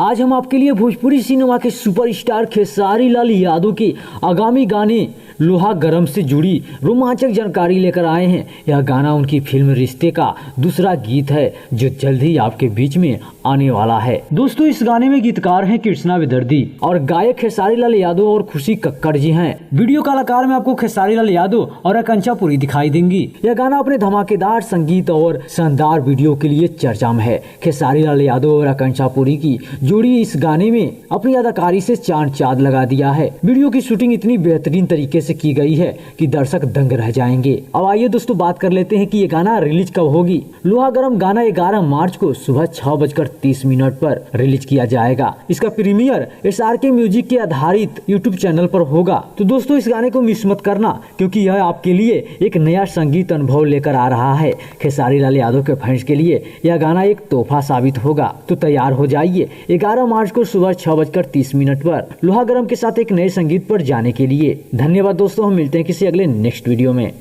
आज हम आपके लिए भोजपुरी सिनेमा के सुपरस्टार खेसारी लाल यादव के आगामी गाने लोहा गरम से जुड़ी रोमांचक जानकारी लेकर आए हैं। यह गाना उनकी फिल्म रिश्ते का दूसरा गीत है जो जल्द ही आपके बीच में आने वाला है। दोस्तों, इस गाने में गीतकार हैं कृष्णा विदर्दी और गायक खेसारी लाल यादव और खुशी कक्कड़ जी हैं। वीडियो कलाकार में आपको खेसारी लाल यादव और आकांक्षा पुरी दिखाई देंगी। यह गाना अपने धमाकेदार संगीत और शानदार वीडियो के लिए चर्चा में है। खेसारी लाल यादव और आकांक्षा पुरी की जोड़ी इस गाने में अपनी अदाकारी से चांद लगा दिया है। वीडियो की शूटिंग इतनी बेहतरीन तरीके से की गई है कि दर्शक दंग रह जाएंगे। अब आइए दोस्तों बात कर लेते हैं कि ये गाना रिलीज कब होगी। लोहा गरम गाना 11 मार्च को सुबह 6:30 पर रिलीज किया जाएगा। इसका प्रीमियर SRK म्यूजिक के आधारित यूट्यूब चैनल पर होगा। तो दोस्तों, इस गाने को मिस मत करना क्योंकि यह आपके लिए एक नया संगीत अनुभव लेकर आ रहा है। खेसारी लाल यादव के फैंस के लिए यह गाना एक तोहफा साबित होगा। तो तैयार हो जाइए 11 मार्च को सुबह 6:30 पर लोहा गरम के साथ एक नए संगीत पर जाने के लिए। धन्यवाद दोस्तों, हम मिलते हैं किसी अगले नेक्स्ट वीडियो में।